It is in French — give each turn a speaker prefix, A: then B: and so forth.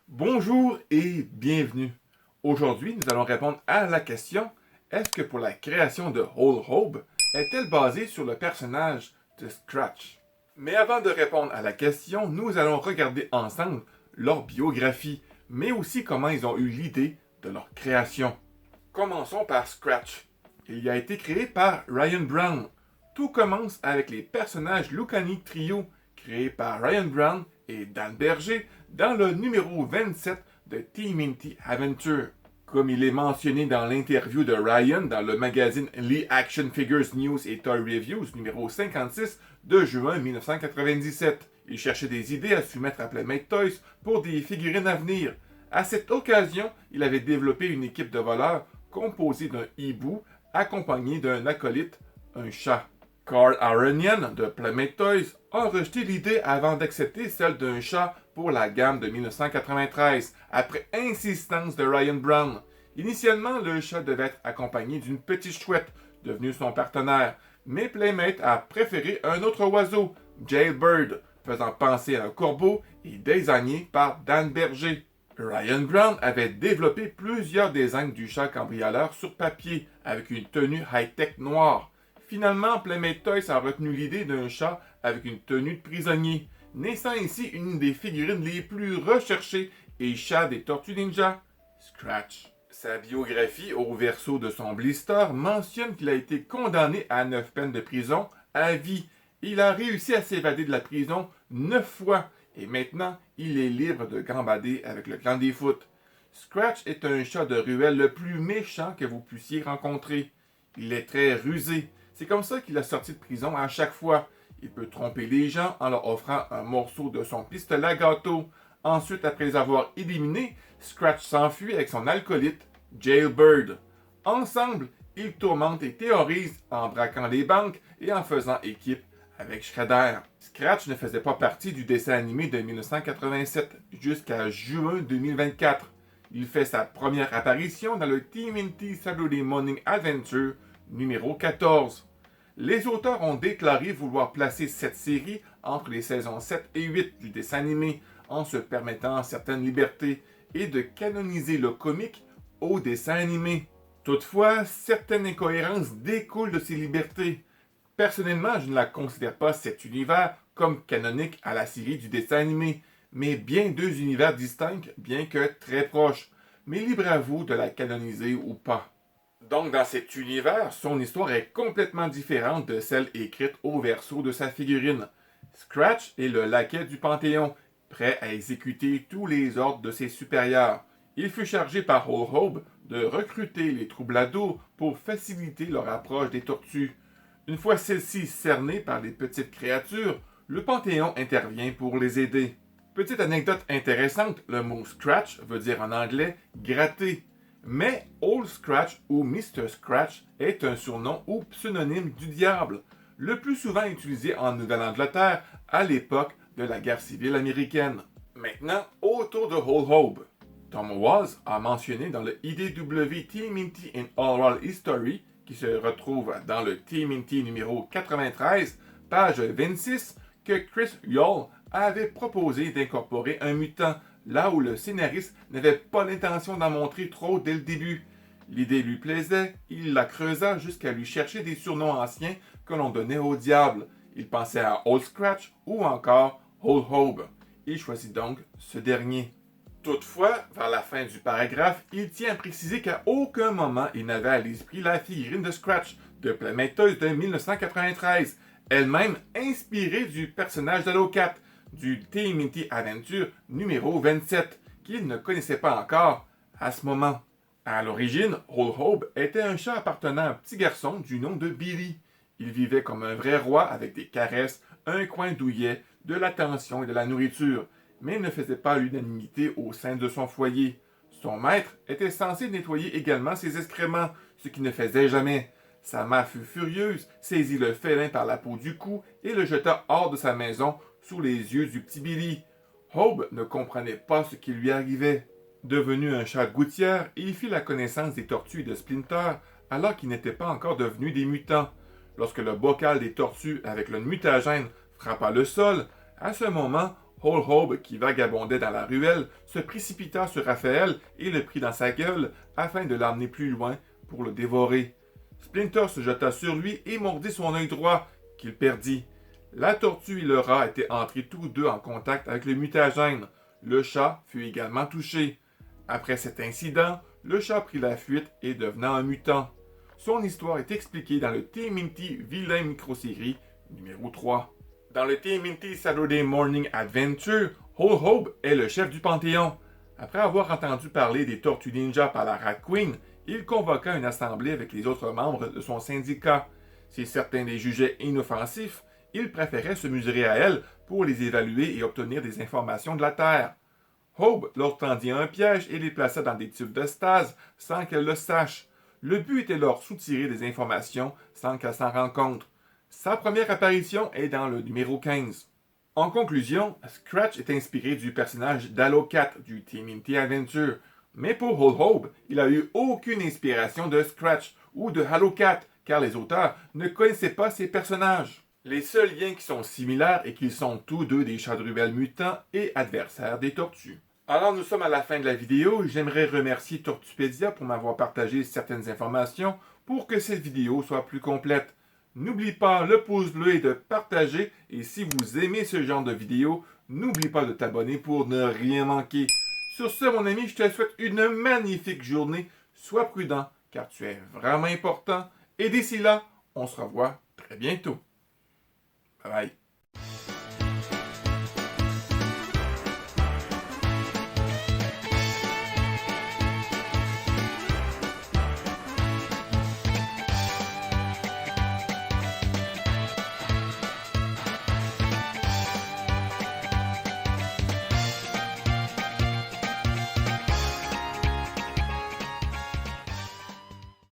A: Bonjour et bienvenue. Aujourd'hui, nous allons répondre à la question: est-ce que pour la création de Whole Hobe, est-elle basée sur le personnage de Scratch? Mais avant de répondre à la question, nous allons regarder ensemble leur biographie, mais aussi comment ils ont eu l'idée de leur création. Commençons par Scratch. Il a été créé par Ryan Brown. Tout commence avec les personnages Lucani Trio, créés par Ryan Brown et Dan Berger dans le numéro 27 de TMNT Adventure. Comme il est mentionné dans l'interview de Ryan dans le magazine Lee Action Figures News et Toy Reviews numéro 56 de juin 1997. Il cherchait des idées à soumettre à Playmate Toys pour des figurines à venir. À cette occasion, il avait développé une équipe de voleurs composée d'un hibou accompagné d'un acolyte, un chat. Carl Aronian de Playmate Toys a rejeté l'idée avant d'accepter celle d'un chat pour la gamme de 1993, après insistance de Ryan Brown. Initialement, le chat devait être accompagné d'une petite chouette, devenue son partenaire, mais Playmate a préféré un autre oiseau, Jailbird, faisant penser à un corbeau et désigné par Dan Berger. Ryan Brown avait développé plusieurs designs du chat cambrioleur sur papier, avec une tenue high-tech noire. Finalement, Playmate Toys a retenu l'idée d'un chat avec une tenue de prisonnier, naissant ainsi une des figurines les plus recherchées et chat des Tortues Ninja, Scratch. Sa biographie au verso de son blister mentionne qu'il a été condamné à 9 peines de prison à vie. Il a réussi à s'évader de la prison 9 fois et maintenant il est libre de gambader avec le clan des foot. Scratch est un chat de ruelle le plus méchant que vous puissiez rencontrer. Il est très rusé. C'est comme ça qu'il a sorti de prison à chaque fois. Il peut tromper les gens en leur offrant un morceau de son pistolet à gâteau. Ensuite, après les avoir éliminés, Scratch s'enfuit avec son acolyte, Jailbird. Ensemble, ils tourmentent et théorisent en braquant les banques et en faisant équipe avec Shredder. Scratch ne faisait pas partie du dessin animé de 1987 jusqu'à juin 2024. Il fait sa première apparition dans le TMNT Saturday Morning Adventure numéro 14. Les auteurs ont déclaré vouloir placer cette série entre les saisons 7 et 8 du dessin animé en se permettant certaines libertés et de canoniser le comique au dessin animé. Toutefois, certaines incohérences découlent de ces libertés. Personnellement, je ne la considère pas cet univers comme canonique à la série du dessin animé, mais bien deux univers distincts, bien que très proches. Mais libre à vous de la canoniser ou pas. Donc, dans cet univers, son histoire est complètement différente de celle écrite au verso de sa figurine. Scratch est le laquais du Panthéon, prêt à exécuter tous les ordres de ses supérieurs. Il fut chargé par Whole Hobe de recruter les troublados pour faciliter leur approche des tortues. Une fois celles-ci cernées par les petites créatures, le Panthéon intervient pour les aider. Petite anecdote intéressante, le mot Scratch veut dire en anglais gratter. Mais Old Scratch ou Mr. Scratch est un surnom ou pseudonyme du diable, le plus souvent utilisé en Nouvelle-Angleterre à l'époque de la guerre civile américaine. Maintenant, autour de Whole Hobe. Tom Waz a mentionné dans le IDW TMNT in Oral History, qui se retrouve dans le TMNT numéro 93, page 26, que Chris Yoll avait proposé d'incorporer un mutant, là où le scénariste n'avait pas l'intention d'en montrer trop dès le début. L'idée lui plaisait, il la creusa jusqu'à lui chercher des surnoms anciens que l'on donnait au diable. Il pensait à Old Scratch ou encore Whole Hobe. Il choisit donc ce dernier. Toutefois, vers la fin du paragraphe, il tient à préciser qu'à aucun moment il n'avait à l'esprit la figurine de Scratch de Playmate Toys de 1993, elle-même inspirée du personnage d'Halo-Cat du TMNT Adventure numéro 27, qu'il ne connaissait pas encore à ce moment. À l'origine, Whole Hobe était un chat appartenant à un petit garçon du nom de Billy. Il vivait comme un vrai roi avec des caresses, un coin douillet, de l'attention et de la nourriture, mais ne faisait pas l'unanimité au sein de son foyer. Son maître était censé nettoyer également ses excréments, ce qu'il ne faisait jamais. Sa mère fut furieuse, saisit le félin par la peau du cou et le jeta hors de sa maison sous les yeux du petit Billy. Hobe ne comprenait pas ce qui lui arrivait. Devenu un chat de gouttière, il fit la connaissance des tortues et de Splinter alors qu'ils n'étaient pas encore devenus des mutants. Lorsque le bocal des tortues avec le mutagène frappa le sol, à ce moment, Whole Hobe, qui vagabondait dans la ruelle, se précipita sur Raphaël et le prit dans sa gueule afin de l'emmener plus loin pour le dévorer. Splinter se jeta sur lui et mordit son œil droit, qu'il perdit. La tortue et le rat étaient entrés tous deux en contact avec le mutagène. Le chat fut également touché. Après cet incident, le chat prit la fuite et devenant un mutant. Son histoire est expliquée dans le TMNT Villain Microsérie numéro 3. Dans le TMNT Saturday Morning Adventure, Whole Hobe est le chef du Panthéon. Après avoir entendu parler des Tortues Ninja par la Rat Queen, il convoqua une assemblée avec les autres membres de son syndicat. Si certains les jugeaient inoffensifs, il préférait se mesurer à elles pour les évaluer et obtenir des informations de la Terre. Hobe leur tendit un piège et les plaça dans des tubes de stase sans qu'elles le sachent. Le but était leur soutirer des informations sans qu'elles s'en rendent compte. Sa première apparition est dans le numéro 15. En conclusion, Scratch est inspiré du personnage d'Halo-Cat du TMNT Adventure, mais pour Whole Hobe, il n'a eu aucune inspiration de Scratch ou de Halo-Cat, car les auteurs ne connaissaient pas ces personnages. Les seuls liens qui sont similaires est qu'ils sont tous deux des chats de ruelle mutants et adversaires des tortues. Alors nous sommes à la fin de la vidéo, j'aimerais remercier Tortupédia pour m'avoir partagé certaines informations pour que cette vidéo soit plus complète. N'oublie pas le pouce bleu et de partager, et si vous aimez ce genre de vidéo, n'oublie pas de t'abonner pour ne rien manquer. Sur ce mon ami, je te souhaite une magnifique journée, sois prudent car tu es vraiment important, et d'ici là, on se revoit très bientôt. Bye bye.